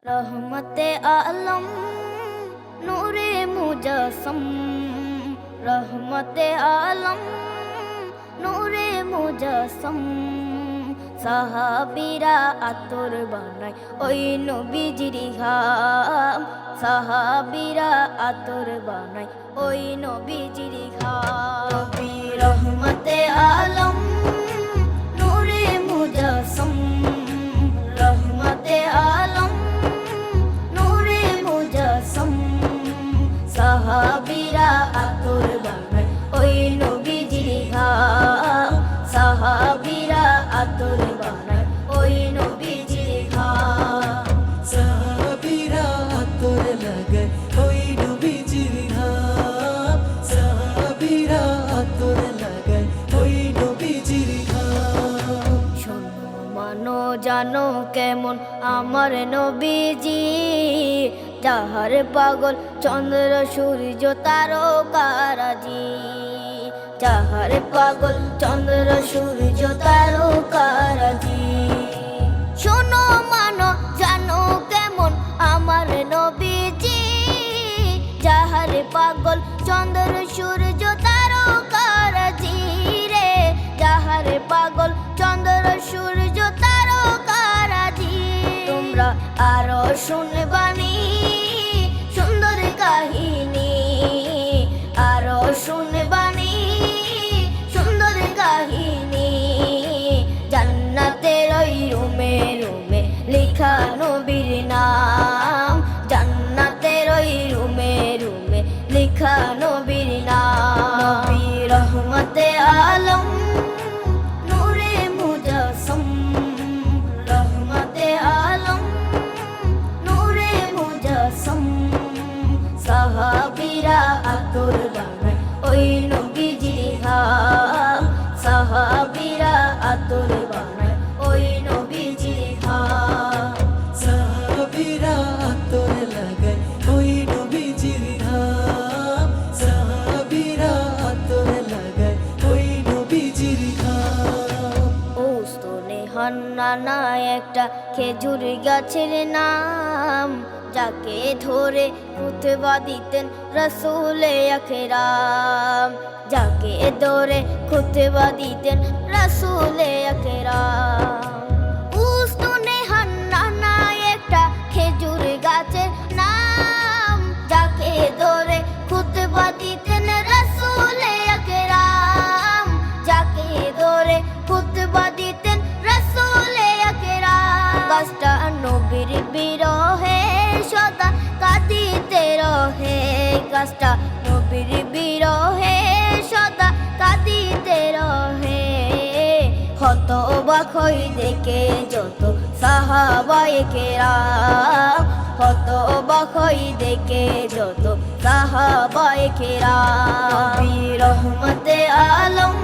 रहमते आलम नूरे मुजस्सम, रहमते आलम नूरे मुजस्सम। সাহাবীরা আতর বানায় ওই নবীজির ঘাম, সাহাবীরা আতর বানায় ওই নবীজির ঘাম। নবী রহমতে আলম নূরে মুজস্সম, রহমতে আলম নূরে মুজস্সম। সাহাবীরা আতর বানায় ওই নবীজির ঘাম, সাহাবীরা আতর বানায় ওই নবীজির ঘাম। সাহাবীরা আতর লাগায় ওই নবীজির ঘাম, সাহাবীরা আতর লাগায় ওই নবীজির ঘাম। শোনো মানো জানো কেমন আমার নবীজি, যাহার পাগল চন্দ্র সূর্য তারকারাজি, যাহার পাগল চন্দ্র সূর্য তারকারাজি। শোনো মানো জানো কেমন আমার নবীজি, যাহার পাগল চন্দ্র সূর্য তারকারাজি রে, যাহার পাগল চন্দ্র সূর্য তারকারাজি। তোমরা আরো শুনবানি সুন্দর কাহিনী, আরো শুনবানি সুন্দর কাহিনী। জান্নাতের ওই রুমে রুমে লেখা নবীর নাম, জান্নাতের ওই রুমে রুমে লেখা নবীর নাম। নবী রহমতে আলম নূরে মুজস্সম, রহমতে আলম নূরে মুজস্সম। সাহাবীরা আতর বানায় ওই নবীজির ঘাম, সাহাবীরা আতর বানায় ওই নবীজির ঘাম। সাহাবীরা আতর লাগায় ওই নবীজির ঘাম, সাহাবীরা আতর লাগায় ওই নবীজির ঘাম। ওস্তনে হান্নানা একটা খেজুর গাছের নাম, যাকে ধরে খুতবা দিতেন রাসূলে আকরাম, যাকে ধরে খুতবা দিতেন রাসূলে আকরাম। উস্তনে হান্নানা একটা খেজুর গাছের নাম, যাকে ধরে খুতবা দিতেন রাসূলে আকরাম, যাকে ধরে খুতবা দিতেন রাসূলে আকরাম। গাছটা নবীর বিরহে সদা কাঁদিতে রহে, গাছটা নবীর বিরহে সদা কাঁদিতে রহে। হতবাক হই দেখে যত সাহাবায়ে কেরাম, হতবাক হই দেখে যত সাহাবায়ে কেরাম। নবী রহমতে আলম